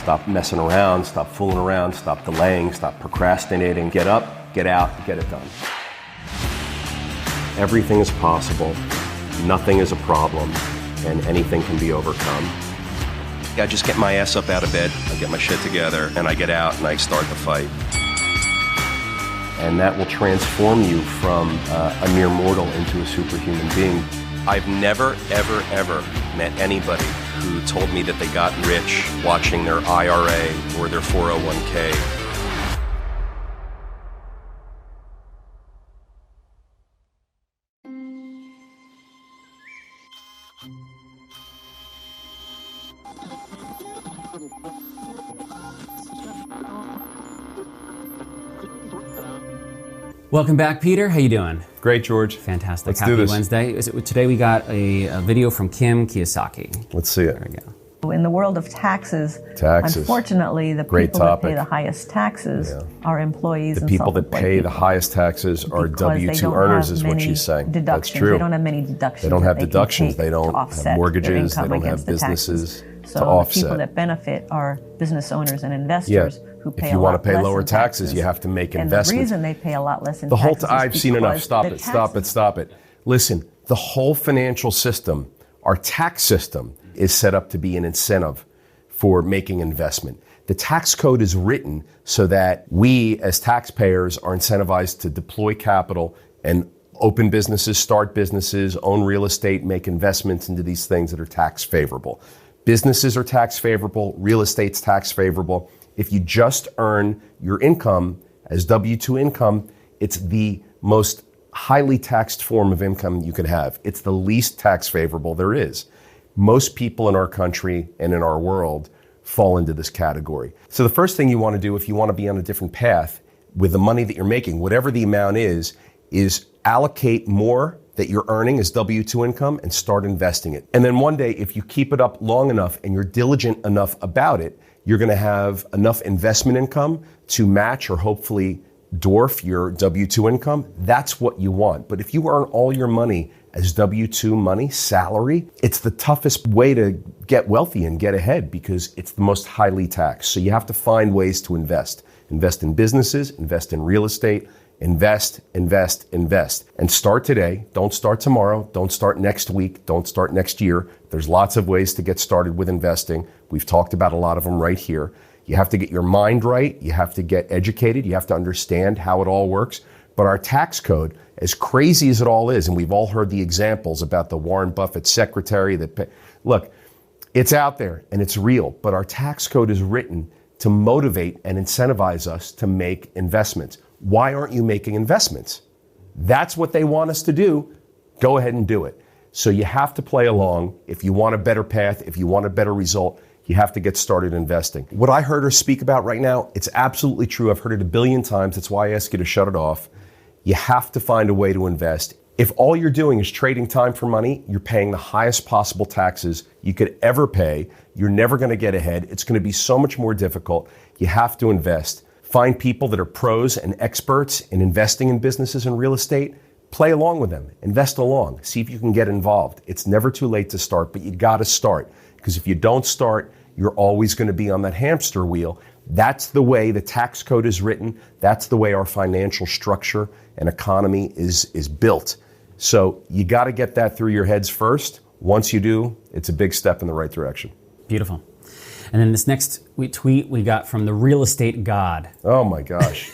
Stop messing around, stop fooling around, stop delaying, stop procrastinating. Get up, get out, get it done. Everything is possible, nothing is a problem, and anything can be overcome. I just get my ass up out of bed, I get my shit together, and I get out and I start the fight. And that will transform you from a mere mortal into a superhuman being. I've never, ever, ever met anybody who told me that they got rich watching their IRA or their 401k. Welcome back, Peter. How you doing? Great, George. Fantastic. Let's Happy do this. Wednesday. Today we got a video from Kim Kiyosaki. Let's see it. There we go. In the world of taxes, unfortunately, the Great people topic. that pay the highest taxes are employees The and people that self-employed pay the people. highest taxes are Because they W-2 don't earners have is what many she's saying. deductions. That's true. They don't have many deductions. They don't have that can deductions. take They to don't offset have mortgages. their They income don't have against the taxes. businesses to So the offset. people that benefit are business owners and investors who pay If you a want lot to pay less lower in taxes, you have to make and investments. the reason they pay a lot less in The whole taxes I've is seen enough. because Stop the it. Stop it. taxes- Stop it. Listen, the whole financial system, our tax system, is set up to be an incentive for making investment. The tax code is written so that we as taxpayers are incentivized to deploy capital and open businesses, start businesses, own real estate, make investments into these things that are tax favorable. Businesses are tax favorable, real estate's tax favorable. If you just earn your income as W-2 income, it's the most highly taxed form of income you could have. It's the least tax favorable there is. Most people in our country and in our world fall into this category. So the first thing you want to do if you want to be on a different path with the money that you're making, whatever the amount is allocate more that you're earning as W-2 income and start investing it. And then one day, if you keep it up long enough and you're diligent enough about it, you're going to have enough investment income to match or hopefully dwarf your W-2 income. That's what you want. But if you earn all your money as W-2 money, salary, it's the toughest way to get wealthy and get ahead because it's the most highly taxed. So you have to find ways to invest. Invest in businesses, invest in real estate, invest, invest, invest. And start today. Don't start tomorrow. Don't start next week. Don't start next year. There's lots of ways to get started with investing. We've talked about a lot of them right here. You have to get your mind right. You have to get educated. You have to understand how it all works. But our tax code, as crazy as it all is, and we've all heard the examples about the Warren Buffett secretary look, it's out there and it's real, but our tax code is written to motivate and incentivize us to make investments. Why aren't you making investments? That's what they want us to do. Go ahead and do it. So you have to play along. If you want a better path, if you want a better result, you have to get started investing. What I heard her speak about right now, it's absolutely true. I've heard it a billion times. That's why I ask you to shut it off. You have to find a way to invest. If all you're doing is trading time for money, you're paying the highest possible taxes you could ever pay. You're never going to get ahead. It's going to be so much more difficult. You have to invest. Find people that are pros and experts in investing in businesses and real estate. Play along with them. Invest along. See if you can get involved. It's never too late to start, but you got to start. Because if you don't start, you're always going to be on that hamster wheel. That's the way the tax code is written. That's the way our financial structure and economy is built. So you got to get that through your heads first. Once you do, it's a big step in the right direction. Beautiful. And then this next tweet we got from the real estate god. Oh my gosh.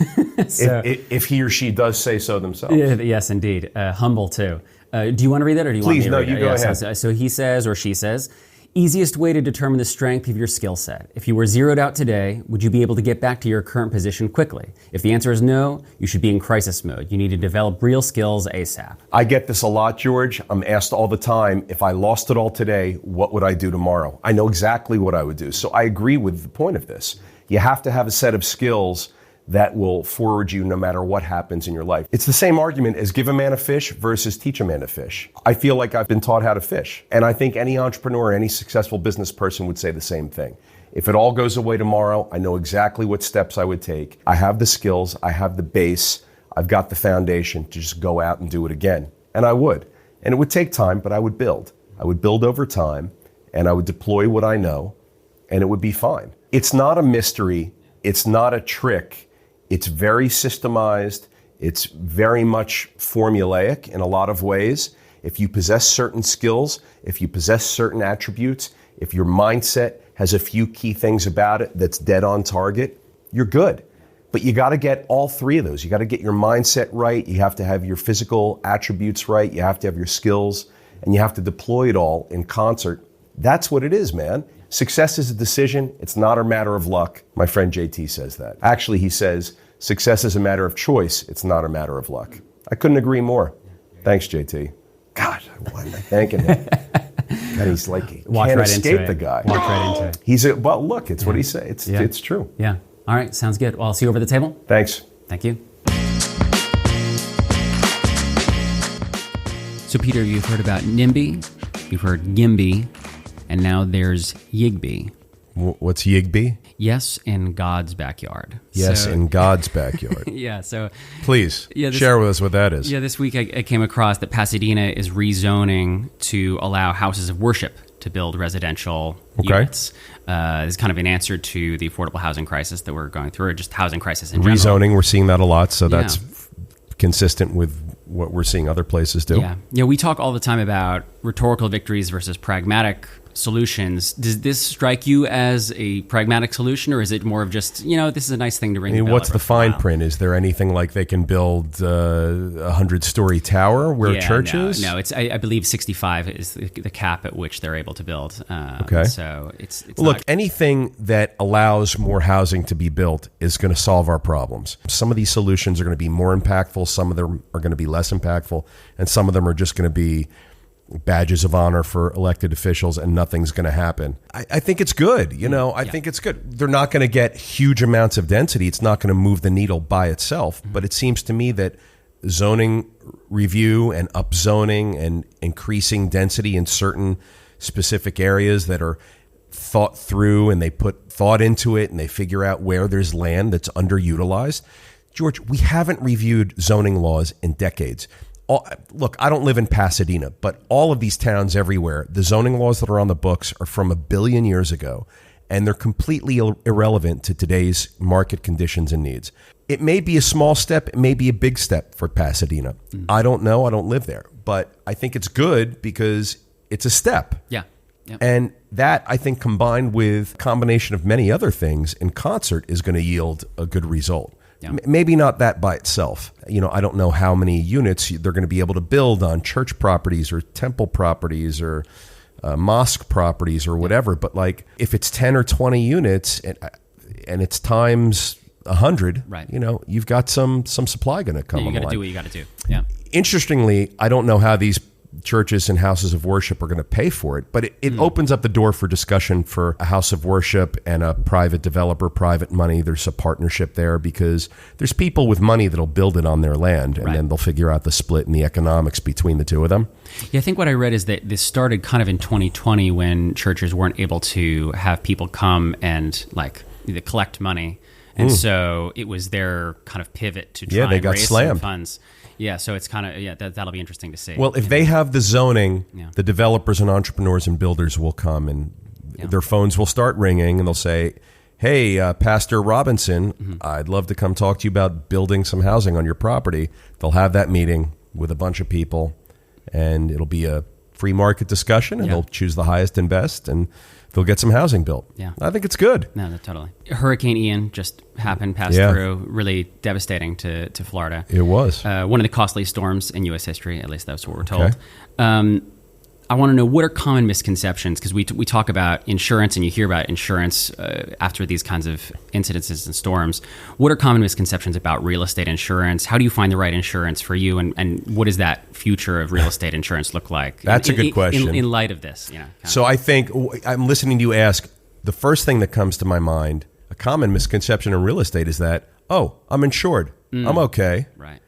So, if he or she does say so themselves. Yes, indeed. Humble too. Do you want to read that or do you want me to read it? Please, no, you go ahead. So he says, or she says, easiest way to determine the strength of your skill set. If you were zeroed out today, would you be able to get back to your current position quickly? If the answer is no, you should be in crisis mode. You need to develop real skills ASAP. I get this a lot, George. I'm asked all the time, if I lost it all today, what would I do tomorrow? I know exactly what I would do. So I agree with the point of this. You have to have a set of skills that will forward you no matter what happens in your life. It's the same argument as give a man a fish versus teach a man to fish. I feel like I've been taught how to fish. And I think any entrepreneur, any successful business person would say the same thing. If it all goes away tomorrow, I know exactly what steps I would take. I have the skills, I have the base, I've got the foundation to just go out and do it again. And I would. And it would take time, but I would build. I would build over time, and I would deploy what I know, and it would be fine. It's not a mystery. It's not a trick. It's very systemized. It's very much formulaic in a lot of ways. If you possess certain skills, if you possess certain attributes, if your mindset has a few key things about it that's dead on target, you're good. But you got to get all three of those. You got to get your mindset right. You have to have your physical attributes right. You have to have your skills, and you have to deploy it all in concert. That's what it is, man. Success is a decision. It's not a matter of luck. My friend JT says that. Actually, he says, success is a matter of choice. It's not a matter of luck. I couldn't agree more. Thanks, JT. God, why am I thanking him? God, he's like, he can't escape the guy. Walk right into it. Well, look, it's what he said. It's true. Yeah. All right, sounds good. Well, I'll see you over the table. Thanks. Thank you. So, Peter, you've heard about NIMBY, you've heard GIMBY, and now there's YIGBY. What's YIGBY? Yes, in God's backyard. Yes, in God's backyard. Yeah, so... Please, share with us what that is. Yeah, this week I came across that Pasadena is rezoning to allow houses of worship to build residential units. It's kind of an answer to the affordable housing crisis that we're going through, or just housing crisis in general. Rezoning, we're seeing that a lot, so that's consistent with what we're seeing other places do. Yeah, we talk all the time about rhetorical victories versus pragmatic solutions. Does this strike you as a pragmatic solution, or is it more of just, this is a nice thing to ring the bell? What's the fine print? Is there anything like they can build a 100-story tower where church is? No, it's I believe 65 is the cap at which they're able to build. Okay. So it's Look, anything that allows more housing to be built is going to solve our problems. Some of these solutions are going to be more impactful. Some of them are going to be less impactful. And some of them are just going to be badges of honor for elected officials, and nothing's going to happen. I think it's good. I think it's good. They're not going to get huge amounts of density. It's not going to move the needle by itself. But it seems to me that zoning review and upzoning and increasing density in certain specific areas that are thought through, and they put thought into it, and they figure out where there's land that's underutilized. George, we haven't reviewed zoning laws in decades. Look, I don't live in Pasadena, but all of these towns everywhere, the zoning laws that are on the books are from 1 billion years ago, and they're completely irrelevant to today's market conditions and needs. It may be a small step, it may be a big step for Pasadena. I don't know, I don't live there, but I think it's good because it's a step. Yeah. Yep. And that, I think, combined with a combination of many other things in concert, is going to yield a good result. Yeah. Maybe not that by itself. I don't know how many units they're going to be able to build on church properties or temple properties or mosque properties or whatever. But like, if it's 10 or 20 units and it's times 100, right. You've got some supply going to come on the line. You got to do what you got to do. Yeah. Interestingly, I don't know how these churches and houses of worship are going to pay for it, but it opens up the door for discussion for a house of worship and a private developer, private money. There's a partnership there because there's people with money that'll build it on their land, and then they'll figure out the split and the economics between the two of them. Yeah, I think what I read is that this started kind of in 2020 when churches weren't able to have people come and collect money. And so it was their kind of pivot to try and raise some funds. Yeah, so it's kind of, that'll be interesting to see. Well, if they have the zoning, the developers and entrepreneurs and builders will come, and their phones will start ringing, and they'll say, hey, Pastor Robinson, I'd love to come talk to you about building some housing on your property. They'll have that meeting with a bunch of people, and it'll be a free market discussion, and they'll choose the highest and best, and they'll get some housing built. Yeah. I think it's good. No, totally. Hurricane Ian just passed through, really devastating to Florida. It was. One of the costliest storms in U.S. history, at least that's what we're told. Okay. I want to know, what are common misconceptions? Because we talk about insurance, and you hear about insurance after these kinds of incidences and storms. What are common misconceptions about real estate insurance? How do you find the right insurance for you? And what does that future of real estate insurance look like? That's a good question. In light of this. So I think, I'm listening to you ask, the first thing that comes to my mind, a common misconception in real estate is that, I'm insured. I'm okay. Right.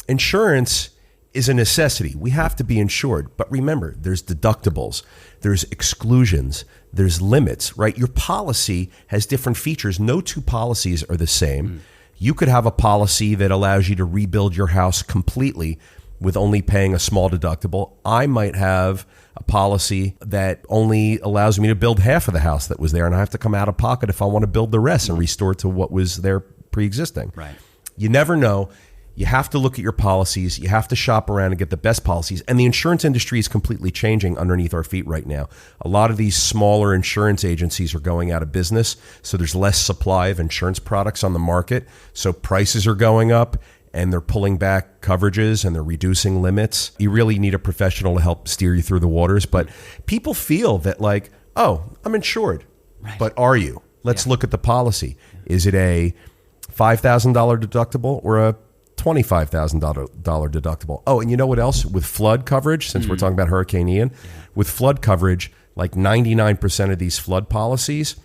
Insurance is a necessity. We have to be insured. But remember, there's deductibles, there's exclusions, there's limits, right? Your policy has different features. No two policies are the same. You could have a policy that allows you to rebuild your house completely, with only paying a small deductible. I might have a policy that only allows me to build half of the house that was there, and I have to come out of pocket if I want to build the rest and restore to what was there pre-existing. Right. You never know. You have to look at your policies. You have to shop around and get the best policies. And the insurance industry is completely changing underneath our feet right now. A lot of these smaller insurance agencies are going out of business, so there's less supply of insurance products on the market. So prices are going up, and they're pulling back coverages, and they're reducing limits. You really need a professional to help steer you through the waters. But people feel that like, oh, I'm insured. Right. But are you? Let's look at the policy. Is it a $5,000 deductible or a $25,000 deductible? Oh, and you know what else? With flood coverage, since we're talking about Hurricane Ian, with flood coverage, like 99% of these flood policies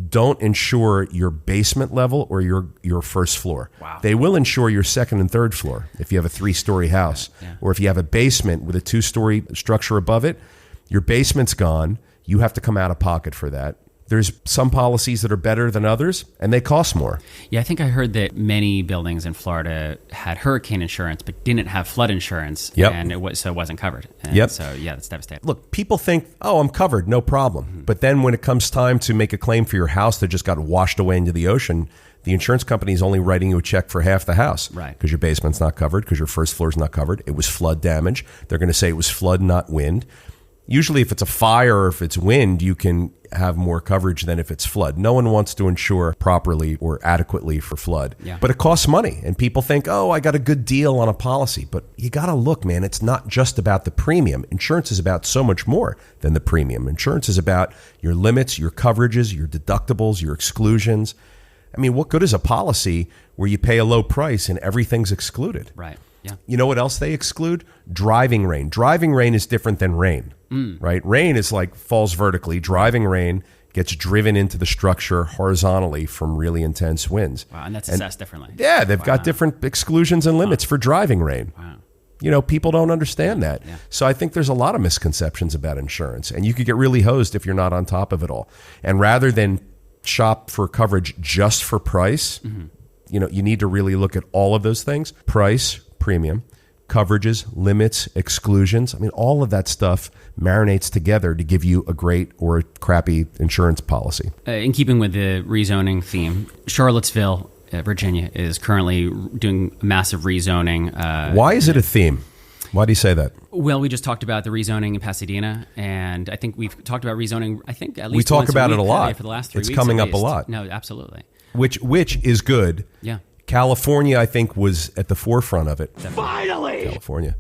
don't insure your basement level or your first floor. Wow. They will insure your second and third floor if you have a 3-story house. Or if you have a basement with a 2-story structure above it, your basement's gone. You have to come out of pocket for that. There's some policies that are better than others, and they cost more. Yeah, I think I heard that many buildings in Florida had hurricane insurance, but didn't have flood insurance, and it wasn't covered. And so, yeah, that's devastating. Look, people think, oh, I'm covered, no problem. Mm-hmm. But then when it comes time to make a claim for your house that just got washed away into the ocean, the insurance company is only writing you a check for half the house. Right. Because your basement's not covered, because your first floor's not covered. It was flood damage. They're going to say it was flood, not wind. Usually if it's a fire or if it's wind, you can have more coverage than if it's flood. No one wants to insure properly or adequately for flood. Yeah. But it costs money. And people think, oh, I got a good deal on a policy. But you got to look, man, it's not just about the premium. Insurance is about so much more than the premium. Insurance is about your limits, your coverages, your deductibles, your exclusions. I mean, what good is a policy where you pay a low price and everything's excluded? Right. Yeah. You know what else they exclude? Driving rain. Driving rain is different than rain, right? Rain is like falls vertically. Driving rain gets driven into the structure horizontally from really intense winds. Wow, and that's assessed differently. Yeah, they've got different exclusions and limits for driving rain. Wow. You know, people don't understand that. Yeah. So I think there's a lot of misconceptions about insurance, and you could get really hosed if you're not on top of it all. And rather than shop for coverage just for price, you know, you need to really look at all of those things: price, premium, coverages, limits, exclusions. I mean, all of that stuff marinates together to give you a great or a crappy insurance policy. In keeping with the rezoning theme, Charlottesville, Virginia, is currently doing massive rezoning. Why is it a theme? Why do you say that? Well, we just talked about the rezoning in Pasadena, and I think we've talked about rezoning, I think, at least we talk once about a it a week, lot. For the last 3 weeks. It's coming at up a least. lot. No, absolutely. Which is good. Yeah. California, I think, was at the forefront of it. Finally! California.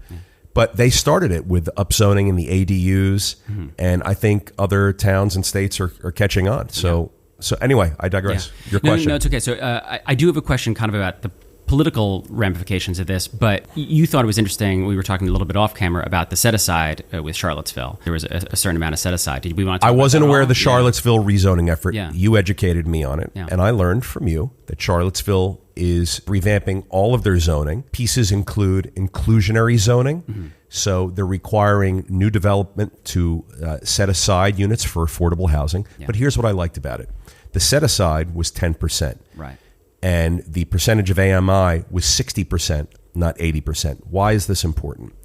But they started it with upzoning in the ADUs, and I think other towns and states are catching on. So anyway, I digress. Yeah. Your question. No, it's okay. So I do have a question kind of about the political ramifications of this, but you thought it was interesting. We were talking a little bit off camera about the set-aside with Charlottesville. There was a certain amount of set-aside. Did we want to talk I wasn't about that aware at of the all? Charlottesville rezoning effort. Yeah. You educated me on it, and I learned from you that Charlottesville is revamping all of their zoning. Pieces include inclusionary zoning. So they're requiring new development to set aside units for affordable housing. Yeah. But here's what I liked about it. The set aside was 10%. Right. And the percentage of AMI was 60%, not 80%. Why is this important?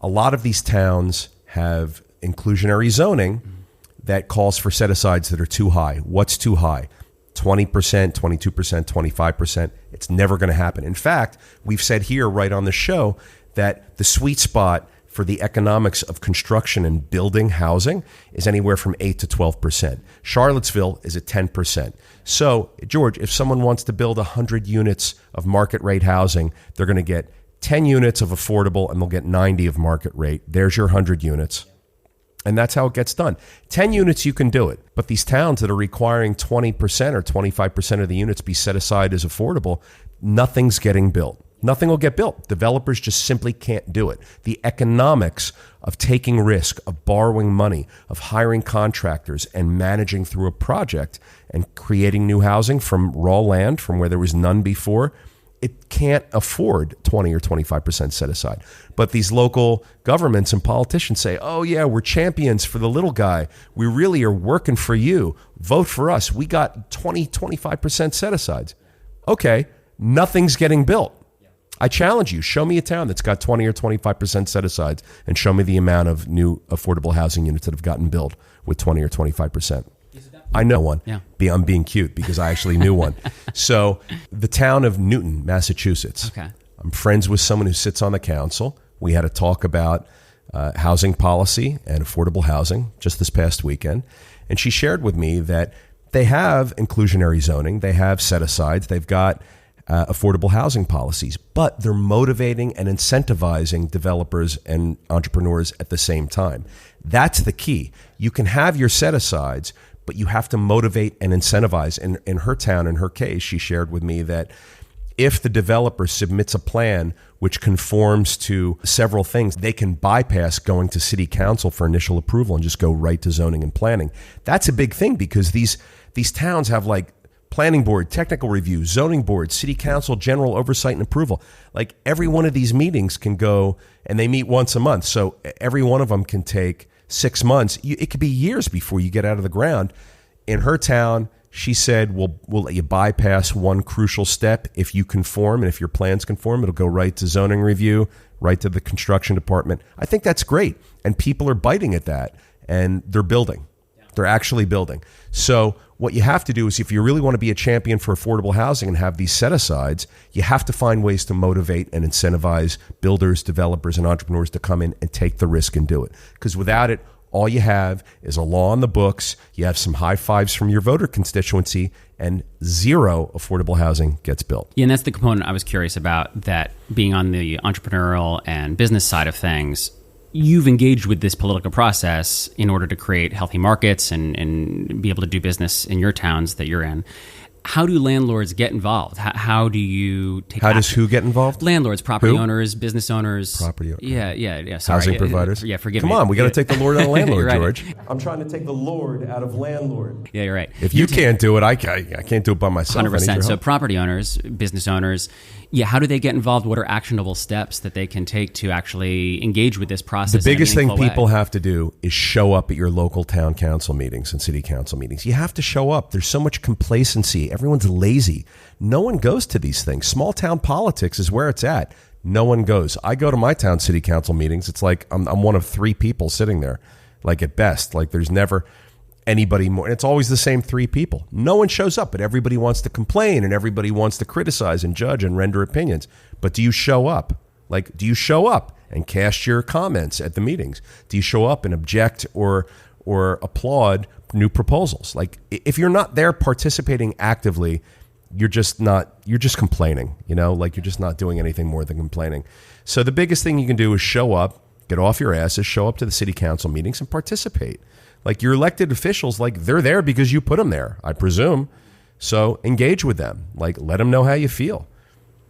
A lot of these towns have inclusionary zoning that calls for set-asides that are too high. What's too high? 20%, 22%, 25%. It's never going to happen. In fact, we've said here right on the show that the sweet spot for the economics of construction and building housing is anywhere from 8 to 12%. Charlottesville is at 10%. So, George, if someone wants to build 100 units of market rate housing, they're going to get 10 units of affordable and they'll get 90 of market rate. There's your 100 units. And that's how it gets done. 10 units, you can do it. But these towns that are requiring 20% or 25% of the units be set aside as affordable, nothing's getting built. Nothing will get built. Developers just simply can't do it. The economics of taking risk, of borrowing money, of hiring contractors and managing through a project and creating new housing from raw land, from where there was none before, it can't afford 20 or 25% set aside. But these local governments and politicians say, oh yeah, we're champions for the little guy. We really are working for you. Vote for us. We got 20, 25% set asides. Okay, nothing's getting built. I challenge you, show me a town that's got 20 or 25% set asides and show me the amount of new affordable housing units that have gotten built with 20 or 25%. I know one. Yeah. I'm being cute because I actually knew one. So the town of Newton, Massachusetts. Okay. I'm friends with someone who sits on the council. We had a talk about housing policy and affordable housing just this past weekend. And she shared with me that they have inclusionary zoning. They have set-asides. They've got affordable housing policies, but they're motivating and incentivizing developers and entrepreneurs at the same time. That's the key. You can have your set-asides, but you have to motivate and incentivize. In her town, in her case, she shared with me that if the developer submits a plan which conforms to several things, they can bypass going to city council for initial approval and just go right to zoning and planning. That's a big thing because these towns have like planning board, technical review, zoning board, city council, general oversight and approval. Like every one of these meetings can go, and they meet once a month. So every one of them can take 6 months. It could be years before you get out of the ground. In her town, she said, we'll let you bypass one crucial step. If you conform and if your plans conform, it'll go right to zoning review, right to the construction department. I think that's great. And people are biting at that and they're building. They're actually building. So what you have to do is if you really want to be a champion for affordable housing and have these set-asides, you have to find ways to motivate and incentivize builders, developers, and entrepreneurs to come in and take the risk and do it. Because without it, all you have is a law on the books, you have some high fives from your voter constituency, and zero affordable housing gets built. Yeah, and that's the component I was curious about, that being on the entrepreneurial and business side of things, you've engaged with this political process in order to create healthy markets and be able to do business in your towns that you're in. How do landlords get involved? How do you take How does who get involved? Landlords, property Who? owners, business owners. Property owners. Yeah. Sorry. Housing providers. Yeah, forgive Come me. on, we got to take the Lord out of landlord, Right. George. I'm trying to take the Lord out of landlord. Yeah, you're right. If you can't do it, I can't do it by myself. 100%. So property owners, business owners, how do they get involved? What are actionable steps that they can take to actually engage with this process? The biggest thing people way? have to do is show up at your local town council meetings and city council meetings. You have to show up. There's so much complacency. Everyone's lazy. No one goes to these things. Small town politics is where it's at. No one goes. I go to my town city council meetings. It's like I'm one of 3 people sitting there, like at best. Like there's never anybody more. And it's always the same 3 people. No one shows up, but everybody wants to complain and everybody wants to criticize and judge and render opinions. But do you show up? Like, do you show up and cast your comments at the meetings? Do you show up and object or applaud new proposals? Like, if you're not there participating actively, you're just complaining, like you're just not doing anything more than complaining. So the biggest thing you can do is show up, get off your asses, show up to the city council meetings and participate. Like your elected officials, like they're there because you put them there, I presume. So engage with them. Like let them know how you feel.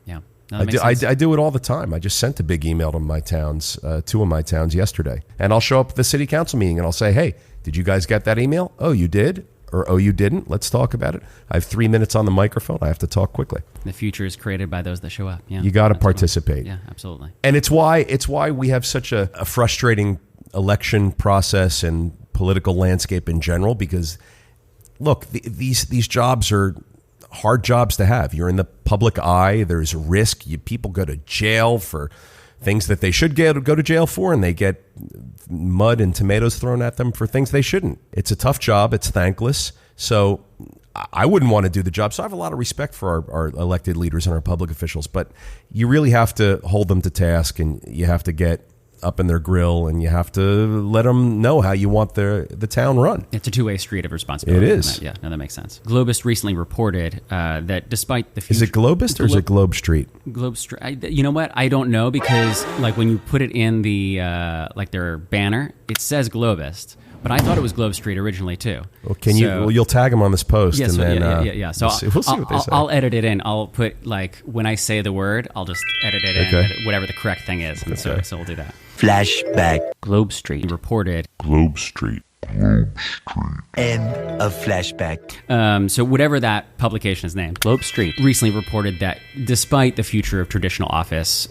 Yeah, I do it all the time. I just sent a big email to my towns, 2 of my towns yesterday. And I'll show up at the city council meeting and I'll say, hey, did you guys get that email? Oh, you did? Or, oh, you didn't? Let's talk about it. I have 3 minutes on the microphone. I have to talk quickly. The future is created by those that show up. Yeah, you got to participate. Yeah, absolutely. And it's why we have such a frustrating election process and political landscape in general, because look, these jobs are hard jobs to have. You're in the public eye. There's risk. People go to jail for things that they should go to jail for, and they get mud and tomatoes thrown at them for things they shouldn't. It's a tough job. It's thankless. So I wouldn't want to do the job. So I have a lot of respect for our elected leaders and our public officials, but you really have to hold them to task, and you have to get up in their grill, and you have to let them know how you want the town run. It's a two-way street of responsibility. It is. Yeah, no, that makes sense. Globist recently reported that despite the future... Is it Globist or is it Globe Street? Globe Street. You know what? I don't know, because like when you put it in the like their banner, it says Globist. But I thought it was Globe Street originally too. Well, you'll tag them on this post, yeah, and then yeah. So we'll see what they say. I'll edit it in. I'll put like when I say the word, I'll just edit it in, whatever the correct thing is. And so we'll do that. Flashback. Globe Street reported. Globe Street. End of flashback. So whatever that publication is named, Globe Street recently reported that despite the future of traditional office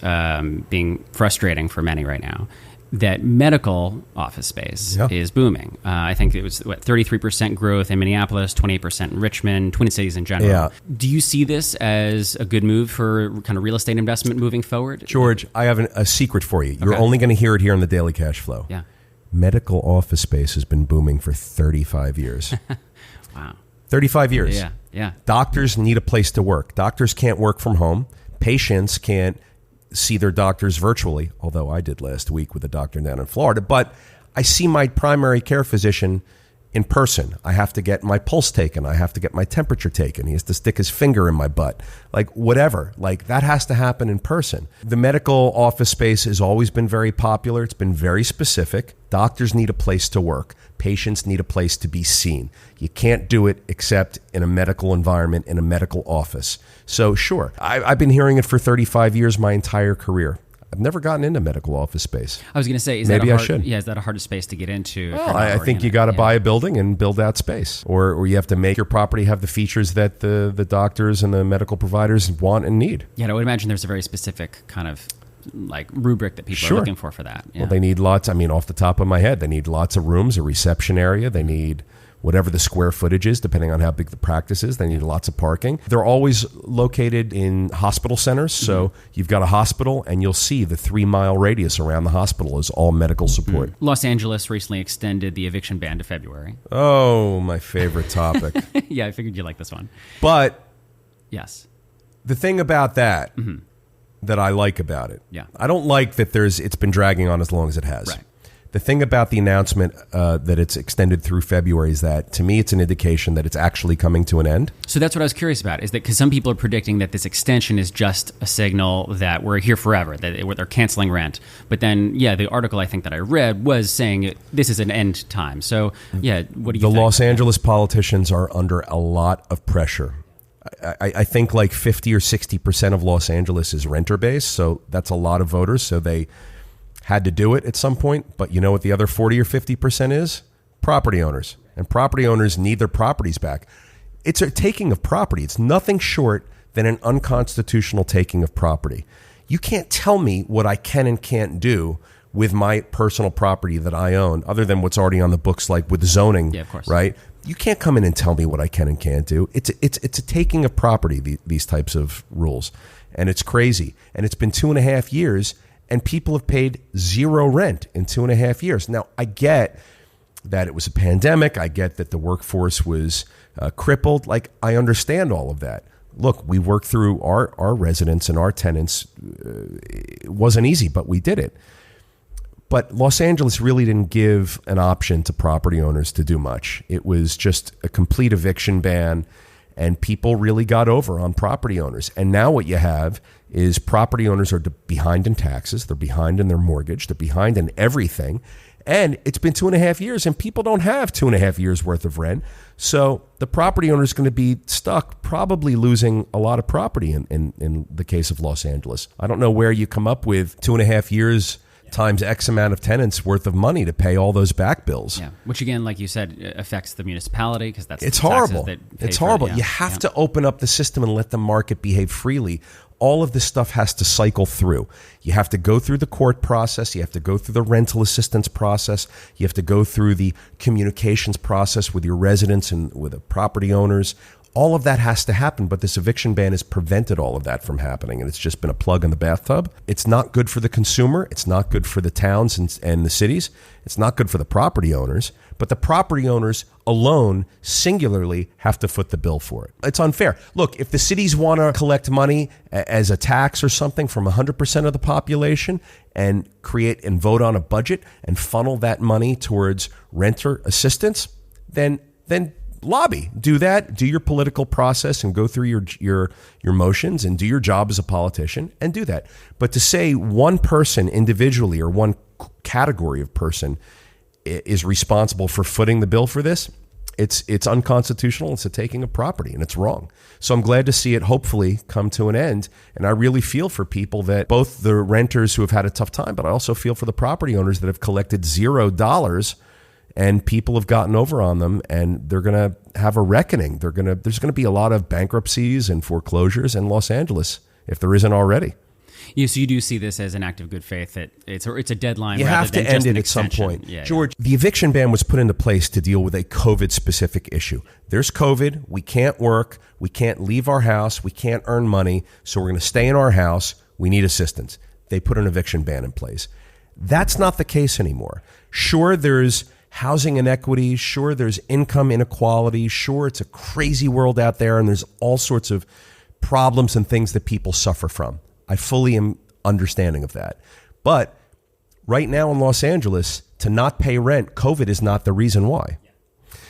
being frustrating for many right now, that medical office space is booming. I think it was 33% growth in Minneapolis, 28% in Richmond, Twin Cities in general. Yeah. Do you see this as a good move for kind of real estate investment moving forward? George, I have a secret for you. You're only going to hear it here in the Daily Cash Flow. Yeah. Medical office space has been booming for 35 years. Wow. 35 years. Yeah. Doctors need a place to work. Doctors can't work from home. Patients can't see their doctors virtually, although I did last week with a doctor down in Florida. But I see my primary care physician in person. I have to get my pulse taken. I have to get my temperature taken. He has to stick his finger in my butt. Like whatever. Like that has to happen in person. The medical office space has always been very popular. It's been very specific. Doctors need a place to work. Patients need a place to be seen. You can't do it except in a medical environment, in a medical office. So sure, I've been hearing it for 35 years, my entire career. I've never gotten into medical office space. I was going to say, is maybe that a I hard, should. Yeah, is that a hard space to get into? Well, I think you got to buy a building and build that space, or you have to make your property have the features that the doctors and the medical providers want and need. Yeah, I would imagine there's a very specific kind of like rubric that people are looking for that. Yeah. Well, they need lots. I mean, off the top of my head, they need lots of rooms, a reception area. They need whatever the square footage is, depending on how big the practice is. They need lots of parking. They're always located in hospital centers. So you've got a hospital and you'll see the 3-mile radius around the hospital is all medical support. Los Angeles recently extended the eviction ban to February. Oh, my favorite topic. Yeah, I figured you'd like this one. But yes, the thing about that, that I like about it, I don't like that it's been dragging on as long as it has. Right. The thing about the announcement that it's extended through February is that, to me, it's an indication that it's actually coming to an end. So that's what I was curious about, is that because some people are predicting that this extension is just a signal that we're here forever, that they're canceling rent. But then, the article I think that I read was saying this is an end time. So, what do you think? The Los Angeles politicians are under a lot of pressure. I think like 50 or 60% of Los Angeles is renter based, so that's a lot of voters. So they had to do it at some point, but you know what the other 40 or 50% is? Property owners. And property owners need their properties back. It's a taking of property. It's nothing short than an unconstitutional taking of property. You can't tell me what I can and can't do with my personal property that I own, other than what's already on the books, like with zoning, of course. Right? You can't come in and tell me what I can and can't do. It's a taking of property, these types of rules. And it's crazy. And it's been 2.5 years, and people have paid zero rent in 2.5 years. Now, I get that it was a pandemic. I get that the workforce was crippled. Like, I understand all of that. Look, we worked through our residents and our tenants. It wasn't easy, but we did it. But Los Angeles really didn't give an option to property owners to do much. It was just a complete eviction ban, and people really got over on property owners. And now what you have is property owners are behind in taxes. They're behind in their mortgage. They're behind in everything. And it's been 2.5 years, and people don't have 2.5 years worth of rent. So the property owner is going to be stuck, probably losing a lot of property in the case of Los Angeles. I don't know where you come up with 2.5 years times X amount of tenants worth of money to pay all those back bills. Yeah, which again, like you said, affects the municipality because that's it's the horrible. That It's horrible. You have to open up the system and let the market behave freely. All of this stuff has to cycle through. You have to go through the court process. You have to go through the rental assistance process. You have to go through the communications process with your residents and with the property owners. All of that has to happen, but this eviction ban has prevented all of that from happening, and it's just been a plug in the bathtub. It's not good for the consumer. It's not good for the towns and the cities. It's not good for the property owners, but the property owners alone, singularly, have to foot the bill for it. It's unfair. Look, if the cities want to collect money as a tax or something from 100% of the population and create and vote on a budget and funnel that money towards renter assistance, then lobby, do that, do your political process and go through your motions and do your job as a politician and do that. But to say one person individually or one category of person is responsible for footing the bill for this, it's unconstitutional. It's a taking of property, and it's wrong. So I'm glad to see it hopefully come to an end. And I really feel for people, that both the renters who have had a tough time, but I also feel for the property owners that have collected $0, and people have gotten over on them, and they're going to have a reckoning. There's going to be a lot of bankruptcies and foreclosures in Los Angeles, if there isn't already. Yeah, so you do see this as an act of good faith that it's a deadline. You rather have to than just end it an at some extension. point. Yeah, George, the eviction ban was put into place to deal with a COVID-specific issue. There's COVID. We can't work. We can't leave our house. We can't earn money. So we're going to stay in our house. We need assistance. They put an eviction ban in place. That's not the case anymore. Sure, there's housing inequities. Sure, there's income inequality. Sure, it's a crazy world out there, and there's all sorts of problems and things that people suffer from. I fully am understanding of that. But right now in Los Angeles, to not pay rent, COVID is not the reason why.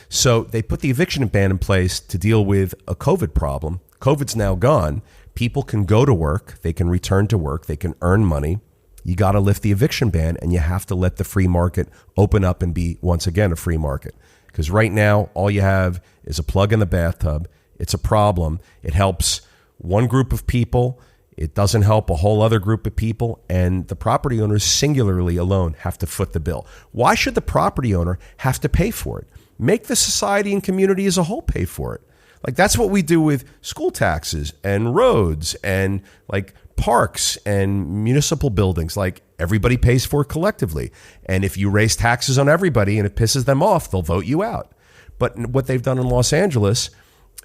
So they put the eviction ban in place to deal with a COVID problem. COVID's now gone. People can go to work. They can return to work. They can earn money. You got to lift the eviction ban, and you have to let the free market open up and be, once again, a free market. Because right now, all you have is a plug in the bathtub. It's a problem. It helps one group of people. It doesn't help a whole other group of people. And the property owners singularly alone have to foot the bill. Why should the property owner have to pay for it? Make the society and community as a whole pay for it. Like, that's what we do with school taxes and roads and like parks and municipal buildings. Like, everybody pays for it collectively. And if you raise taxes on everybody and it pisses them off, they'll vote you out. But what they've done in Los Angeles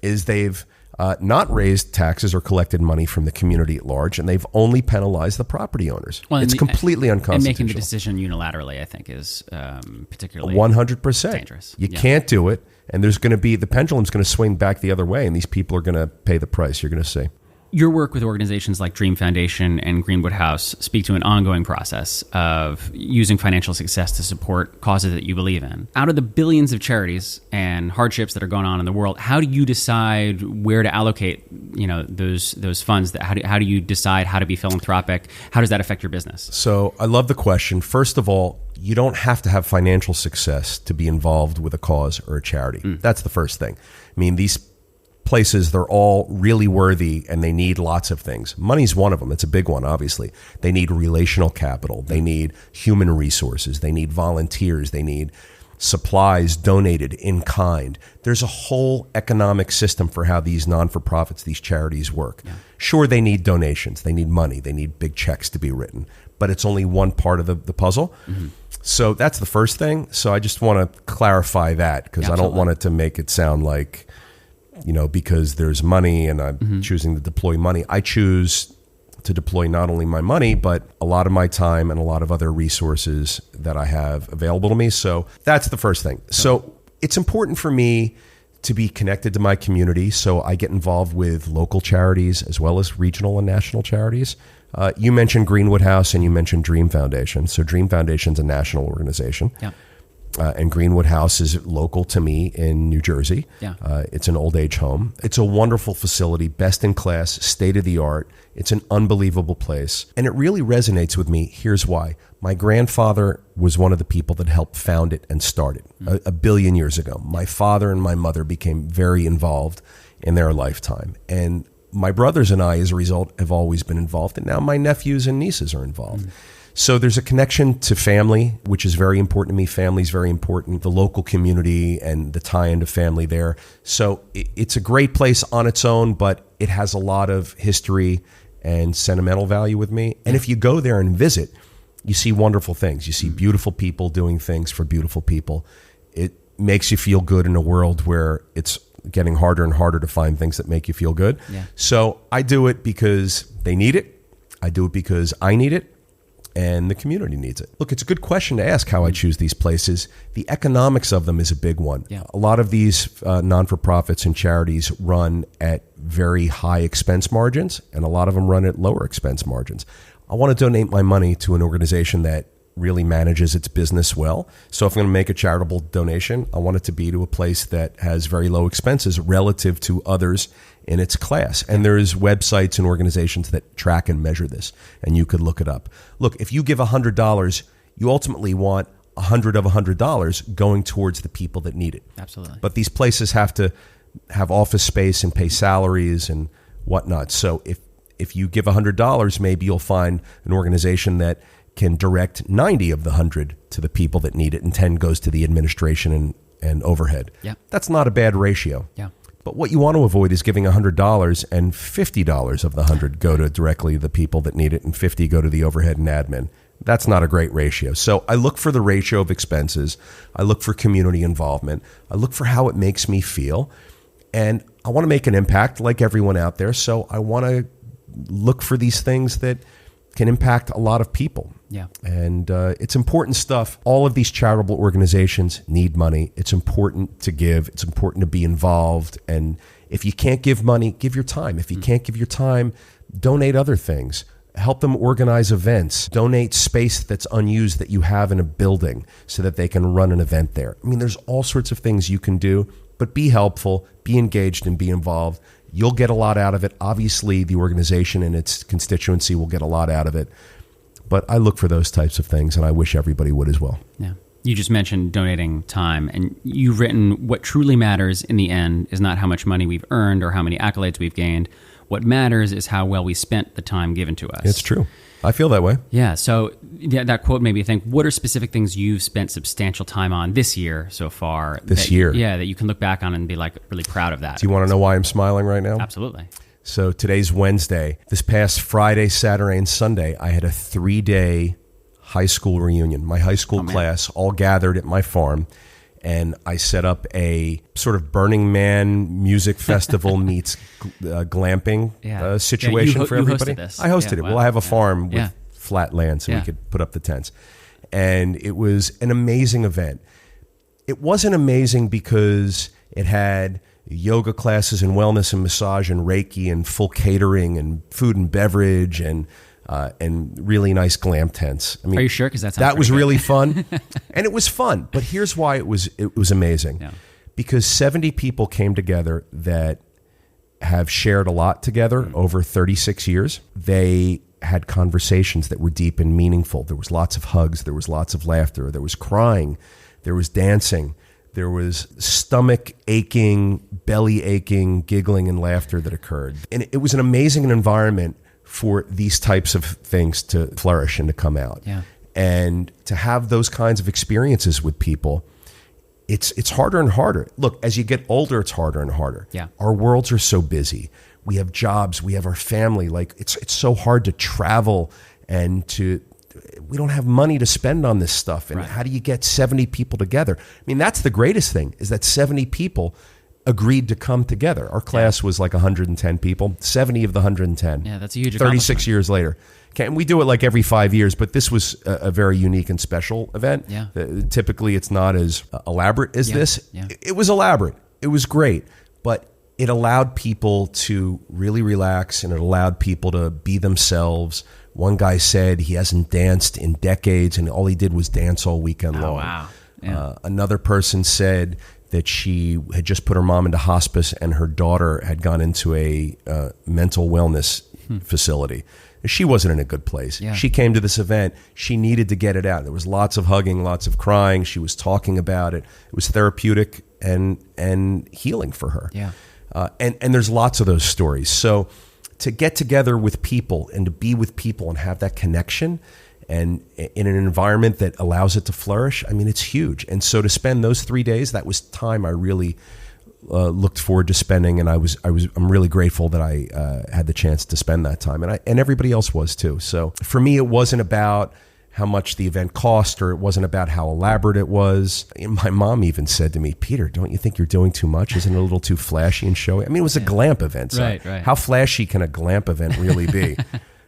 is they've not raised taxes or collected money from the community at large, and they've only penalized the property owners. Well, it's completely unconstitutional. And making the decision unilaterally, I think, is particularly 100% dangerous. You can't do it, and there's going to be, the pendulum's going to swing back the other way, and these people are going to pay the price. You're going to see. Your work with organizations like Dream Foundation and Greenwood House speak to an ongoing process of using financial success to support causes that you believe in. Out of the billions of charities and hardships that are going on in the world, how do you decide where to allocate, those funds? How do you decide how to be philanthropic? How does that affect your business? So I love the question. First of all, you don't have to have financial success to be involved with a cause or a charity. That's the first thing. I mean, these places, they're all really worthy and they need lots of things. Money's one of them. It's a big one, obviously. They need relational capital. They need human resources. They need volunteers. They need supplies donated in kind. There's a whole economic system for how these non-for-profits, these charities work. Yeah. Sure, they need donations. They need money. They need big checks to be written. But it's only one part of the puzzle. Mm-hmm. So that's the first thing. So I just want to clarify that, because I don't want it to make it sound like, because there's money and I'm choosing to deploy money. I choose to deploy not only my money, but a lot of my time and a lot of other resources that I have available to me. So that's the first thing. So it's important for me to be connected to my community. So I get involved with local charities as well as regional and national charities. You mentioned Greenwood House and you mentioned Dream Foundation. So Dream Foundation's a national organization. Yeah. And Greenwood House is local to me in New Jersey. Yeah. It's an old age home. It's a wonderful facility, best in class, state of the art. It's an unbelievable place. And it really resonates with me. Here's why. My grandfather was one of the people that helped found it and start it a billion years ago. My father and my mother became very involved in their lifetime. And my brothers and I, as a result, have always been involved. And now my nephews and nieces are involved. So there's a connection to family, which is very important to me. Family's very important, the local community and the tie into family there. So it's a great place on its own, but it has a lot of history and sentimental value with me. And if you go there and visit, you see wonderful things. You see beautiful people doing things for beautiful people. It makes you feel good in a world where it's getting harder and harder to find things that make you feel good. Yeah. So I do it because they need it. I do it because I need it. And the community needs it. Look, it's a good question to ask how I choose these places. The economics of them is a big one. Yeah. A lot of these non-for-profits and charities run at very high expense margins, and a lot of them run at lower expense margins. I want to donate my money to an organization that really manages its business well. So if I'm going to make a charitable donation, I want it to be to a place that has very low expenses relative to others in its class. And there's websites and organizations that track and measure this, and you could look it up. Look, if you give $100, you ultimately want 100 of $100 going towards the people that need it. Absolutely. But these places have to have office space and pay salaries and whatnot. So if you give $100, maybe you'll find an organization that can direct 90 of the 100 to the people that need it, and 10 goes to the administration and overhead. Yeah. That's not a bad ratio. Yeah. But what you want to avoid is giving $100 and $50 of the 100 go to directly the people that need it and 50 go to the overhead and admin. That's not a great ratio. So I look for the ratio of expenses. I look for community involvement. I look for how it makes me feel. And I want to make an impact like everyone out there. So I want to look for these things that can impact a lot of people. Yeah. And it's important stuff. All of these charitable organizations need money. It's important to give. It's important to be involved. And if you can't give money, give your time. If you can't give your time, donate other things. Help them organize events. Donate space that's unused that you have in a building so that they can run an event there. I mean, there's all sorts of things you can do, but be helpful, be engaged, and be involved. You'll get a lot out of it. Obviously, the organization and its constituency will get a lot out of it. But I look for those types of things, and I wish everybody would as well. Yeah. You just mentioned donating time, and you've written, what truly matters in the end is not how much money we've earned or how many accolades we've gained. What matters is how well we spent the time given to us. It's true. I feel that way. Yeah. So that quote made me think, what are specific things you've spent substantial time on this year so far? This year? Yeah, that you can look back on and be like really proud of that. Do you want to know why I'm smiling right now? Absolutely. So today's Wednesday. This past Friday, Saturday, and Sunday, I had a 3-day high school reunion. My high school class all gathered at my farm, and I set up a sort of Burning Man music festival meets glamping situation for everybody. This. I hosted it. Wow. Well, I have a farm with flat land, so we could put up the tents. And it was an amazing event. It wasn't amazing because it had yoga classes and wellness and massage and Reiki and full catering and food and beverage and really nice glam tents. I mean, are you sure? Because that was really fun, and it was fun. But here's why it was amazing. Yeah. Because 70 people came together that have shared a lot together over 36 years. They had conversations that were deep and meaningful. There was lots of hugs. There was lots of laughter. There was crying. There was dancing. There was stomach aching, belly aching, giggling, and laughter that occurred. And it was an amazing environment for these types of things to flourish and to come out. Yeah. And to have those kinds of experiences with people, it's harder and harder. Look, as you get older, it's harder and harder. Yeah. Our worlds are so busy. We have jobs, we have our family. Like it's so hard to travel and we don't have money to spend on this stuff. And how do you get 70 people together? I mean, that's the greatest thing, is that 70 people agreed to come together. Our class was like 110 people, 70 of the 110. Yeah, that's a huge 36 years later. Okay, and we do it like every 5 years, but this was a very unique and special event. Yeah. Typically, it's not as elaborate as this. Yeah. It was elaborate. It was great, but it allowed people to really relax, and it allowed people to be themselves. One guy said he hasn't danced in decades, and all he did was dance all weekend long. Wow. Yeah. Another person said that she had just put her mom into hospice, and her daughter had gone into a mental wellness facility. She wasn't in a good place. Yeah. She came to this event. She needed to get it out. There was lots of hugging, lots of crying. She was talking about it. It was therapeutic and healing for her. Yeah. And there's lots of those stories. So to get together with people and to be with people and have that connection and in an environment that allows it to flourish, I mean, it's huge. And so to spend those 3 days, that was time I really looked forward to spending, and I'm really grateful that I had the chance to spend that time, and everybody else was too. So for me, it wasn't about how much the event cost, or it wasn't about how elaborate it was. And my mom even said to me, "Peter, don't you think you're doing too much? Isn't it a little too flashy and showy?" I mean, it was a glamp event. So Right. how flashy can a glamp event really be?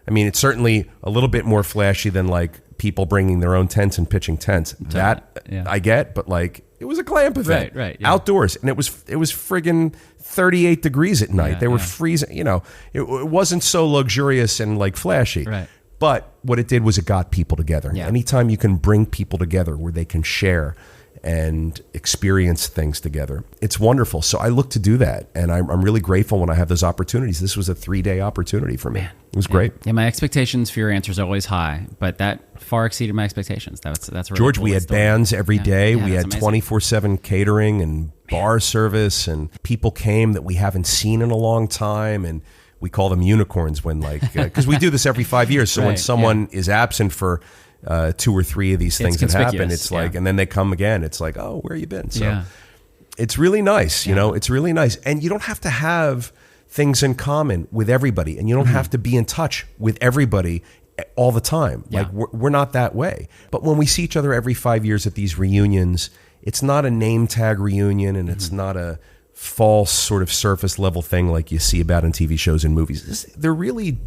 I mean, it's certainly a little bit more flashy than like people bringing their own tents and pitching tents. That I get, but like it was a glamp event, Right, yeah. outdoors, and it was friggin' 38 degrees at night. They were freezing. You know, it wasn't so luxurious and like flashy. Right. But what it did was it got people together. Yeah. Anytime you can bring people together where they can share and experience things together, it's wonderful. So I look to do that, and I'm really grateful when I have those opportunities. This was a 3-day opportunity for me. It was great. Yeah, my expectations for your answers are always high, but that far exceeded my expectations. That's a really George, cool we had story. bands every day. Yeah, We that's had amazing. 24/7 catering and bar service, and people came that we haven't seen in a long time, and we call them unicorns when because we do this every 5 years. So when Right, someone is absent for 2 or 3 of these things that happen, conspicuous, it's like, and then they come again. It's like, oh, where you been? So It's really nice, you know, it's really nice. And you don't have to have things in common with everybody, and you don't have to be in touch with everybody all the time. Like we're not that way. But when we see each other every 5 years at these reunions, it's not a name tag reunion, and it's not a false sort of surface level thing like you see about in TV shows and movies. They're really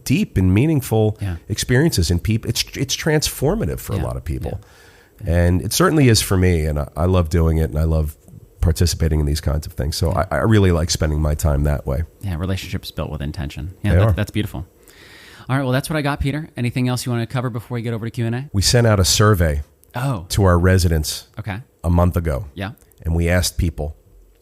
deep and meaningful experiences, and people. It's transformative for a lot of people, and it certainly is for me. And I love doing it, and I love participating in these kinds of things. So I really like spending my time that way. Yeah, relationships built with intention. Yeah, that's beautiful. All right, well, that's what I got, Peter. Anything else you want to cover before we get over to Q&A? We sent out a survey to our residents a month ago. Yeah. And we asked people,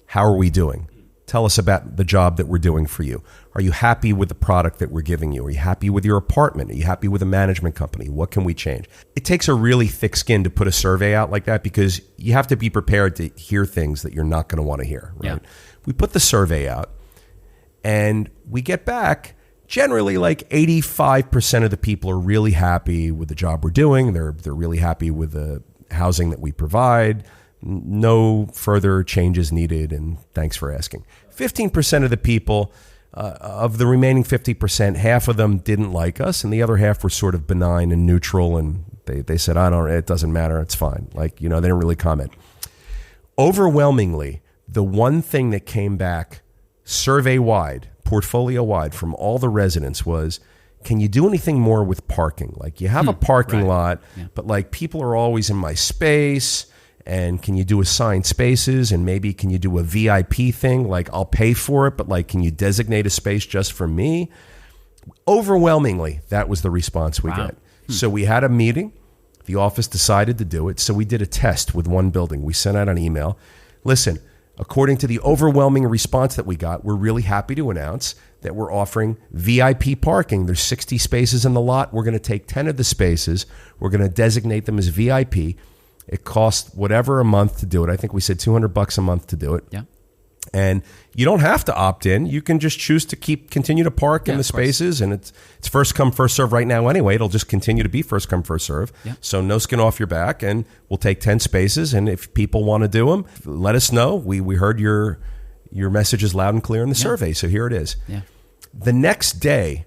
how are we doing? Tell us about the job that we're doing for you. Are you happy with the product that we're giving you? Are you happy with your apartment? Are you happy with a management company? What can we change? It takes a really thick skin to put a survey out like that, because you have to be prepared to hear things that you're not going to want to hear, right? Yeah. We put the survey out, and we get back, generally like 85% of the people are really happy with the job we're doing. They're really happy with the housing that we provide. No further changes needed, and thanks for asking. 15% of the people, of the remaining 50%, half of them didn't like us, and the other half were sort of benign and neutral, and they said, it doesn't matter, it's fine. Like, they didn't really comment. Overwhelmingly, the one thing that came back survey-wide, portfolio-wide from all the residents was, can you do anything more with parking? Like, you have a parking lot, but like people are always in my space. And can you do assigned spaces, and maybe can you do a VIP thing? Like, I'll pay for it, but like, can you designate a space just for me? Overwhelmingly, that was the response we get. So we had a meeting. The office decided to do it. So we did a test with one building. We sent out an email. Listen, according to the overwhelming response that we got, we're really happy to announce that we're offering VIP parking. There's 60 spaces in the lot. We're going to take 10 of the spaces. We're going to designate them as VIP. It costs whatever a month to do it. I think we said $200 a month to do it. Yeah. And you don't have to opt in. You can just choose to continue to park in the spaces. And it's first come, first serve right now anyway. It'll just continue to be first come, first serve. Yeah. So no skin off your back. And we'll take 10 spaces. And if people want to do them, let us know. We heard your messages loud and clear in the survey. So here it is. Yeah. The next day,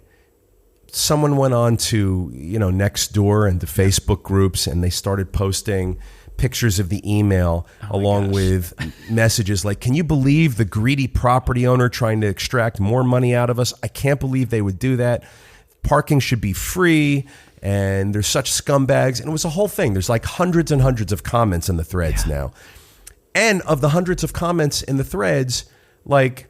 someone went on to, Nextdoor and to Facebook groups, and they started posting pictures of the email along with messages like, can you believe the greedy property owner trying to extract more money out of us? I can't believe they would do that. Parking should be free, and there's such scumbags. And it was a whole thing. There's like hundreds and hundreds of comments in the threads now. And of the hundreds of comments in the threads, like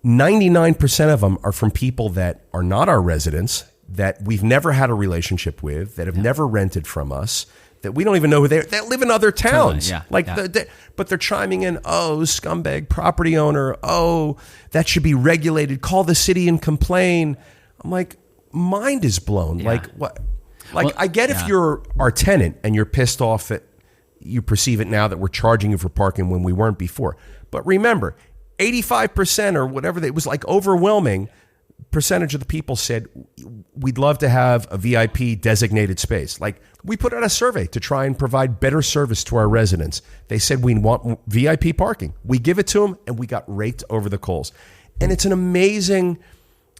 99% of them are from people that are not our residents, that we've never had a relationship with, that have never rented from us, that we don't even know who they are, that live in other towns. Totally, but they're chiming in, scumbag property owner, that should be regulated, call the city and complain. I'm like, mind is blown. Yeah. Like, what? Like, I get if you're our tenant and you're pissed off that you perceive it now that we're charging you for parking when we weren't before. But remember, 85% or whatever, it was like overwhelming percentage of the people said, we'd love to have a VIP designated space. Like, we put out a survey to try and provide better service to our residents. They said, we want VIP parking. We give it to them, and we got raked over the coals. And it's an amazing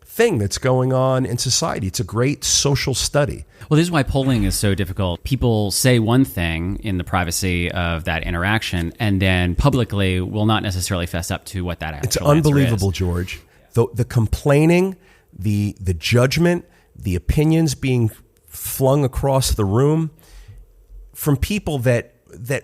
thing that's going on in society. It's a great social study. Well, this is why polling is so difficult. People say one thing in the privacy of that interaction, and then publicly will not necessarily fess up to what that actual It's unbelievable, George. The complaining, the judgment, the opinions being flung across the room from people that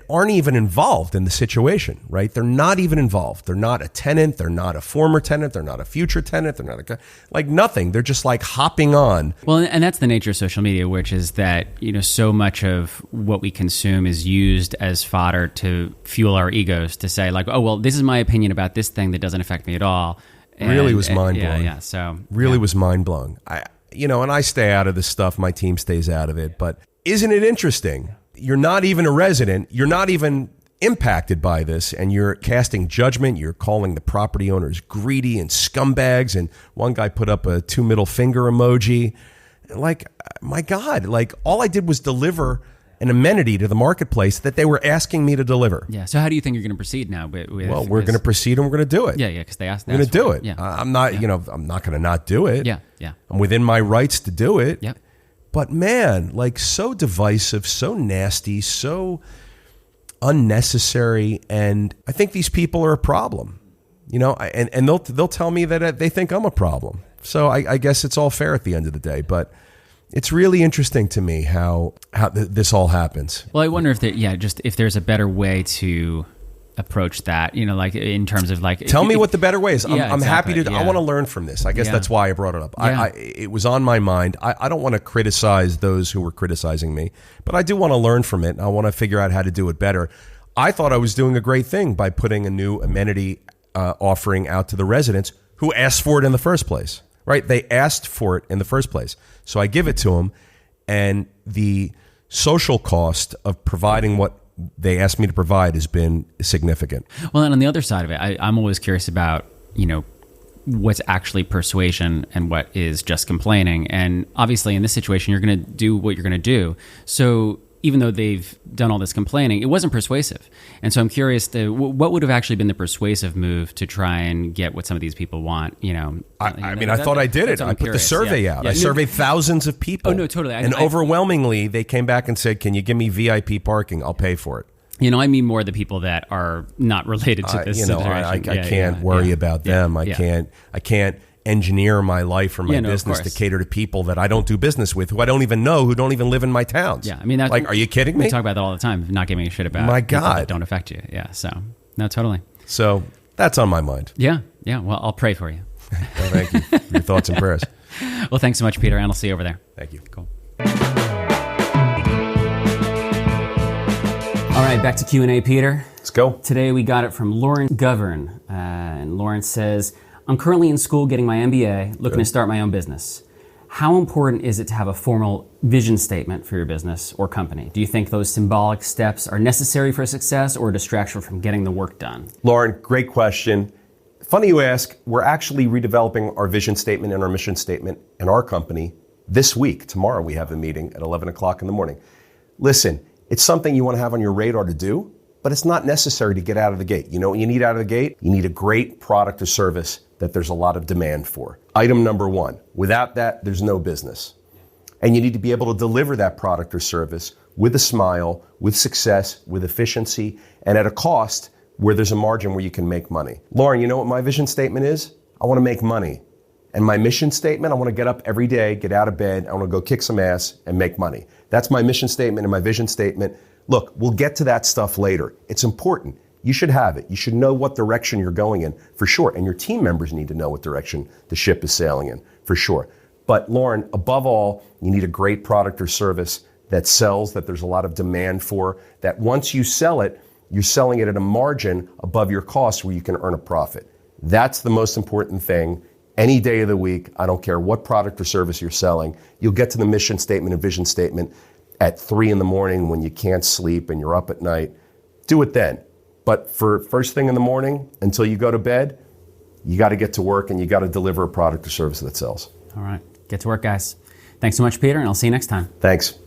aren't even involved in the situation, right? They're not even involved. They're not a tenant. They're not a former tenant. They're not a future tenant. They're not like nothing. They're just like hopping on. Well, and that's the nature of social media, which is that, so much of what we consume is used as fodder to fuel our egos, to say like, this is my opinion about this thing that doesn't affect me at all. Really was mind blowing. Yeah. So really was mind blowing. And I stay out of this stuff. My team stays out of it. But isn't it interesting? You're not even a resident. You're not even impacted by this, and you're casting judgment. You're calling the property owners greedy and scumbags. And one guy put up a 2 middle finger emoji. Like, my God! Like, all I did was deliver an amenity to the marketplace that they were asking me to deliver. Yeah. So how do you think you're going to proceed now? Well, we're going to proceed and we're going to do it. Yeah, because they asked. We're going to do it. Yeah. I'm not, I'm not going to not do it. Yeah. I'm within my rights to do it. Yeah. But man, like so divisive, so nasty, so unnecessary, and I think these people are a problem. And they'll tell me that they think I'm a problem. So I guess it's all fair at the end of the day, but it's really interesting to me how this all happens. Well, I wonder if there's a better way to approach that, like in terms of like... Tell me what the better way is. I'm happy to... Yeah. I want to learn from this. I guess that's why I brought it up. Yeah. It was on my mind. I don't want to criticize those who were criticizing me, but I do want to learn from it, and I want to figure out how to do it better. I thought I was doing a great thing by putting a new amenity offering out to the residents who asked for it in the first place, right? They asked for it in the first place. So I give it to them, and the social cost of providing what they asked me to provide has been significant. Well, and on the other side of it, I'm always curious about, what's actually persuasion and what is just complaining. And obviously in this situation, you're going to do what you're going to do. So even though they've done all this complaining, it wasn't persuasive. And so I'm curious, what would have actually been the persuasive move to try and get what some of these people want? I thought I did it. I put the survey out. I surveyed thousands of people. Oh, no, totally. And overwhelmingly, they came back and said, can you give me VIP parking? I'll pay for it. I mean more the people that are not related to this situation. I can't worry about them. I can't engineer my life or my business to cater to people that I don't do business with, who I don't even know, who don't even live in my towns. Yeah, I mean, are you kidding me? We talk about that all the time, not giving a shit about my people God that don't affect you. Yeah, so no, totally. So that's on my mind. Yeah. Well, I'll pray for you. Well, thank you. Your thoughts and prayers. Well, thanks so much, Peter, and I'll see you over there. Thank you. Cool. All right, back to Q&A, Peter. Let's go. Today we got it from Lauren Govern, and Lauren says, I'm currently in school getting my MBA, looking to start my own business. How important is it to have a formal vision statement for your business or company? Do you think those symbolic steps are necessary for success or a distraction from getting the work done? Lauren, great question. Funny you ask. We're actually redeveloping our vision statement and our mission statement in our company this week. Tomorrow we have a meeting at 11 o'clock in the morning. Listen, it's something you want to have on your radar to do, but it's not necessary to get out of the gate. You know what you need out of the gate? You need a great product or service that there's a lot of demand for. Item number one. Without that, there's no business. And you need to be able to deliver that product or service with a smile, with success, with efficiency, and at a cost where there's a margin where you can make money. Lauren, you know what my vision statement is? I want to make money. And my mission statement, I want to get up every day, get out of bed, I want to go kick some ass and make money. That's my mission statement and my vision statement. Look, we'll get to that stuff later. It's important. You should have it. You should know what direction you're going in, for sure. And your team members need to know what direction the ship is sailing in, for sure. But Lauren, above all, you need a great product or service that sells, that there's a lot of demand for, that once you sell it, you're selling it at a margin above your cost where you can earn a profit. That's the most important thing. Any day of the week, I don't care what product or service you're selling, you'll get to the mission statement and vision statement at 3 a.m. when you can't sleep and you're up at night. Do it then. But for first thing in the morning until you go to bed, you got to get to work and you got to deliver a product or service that sells. All right. Get to work, guys. Thanks so much, Peter, and I'll see you next time. Thanks.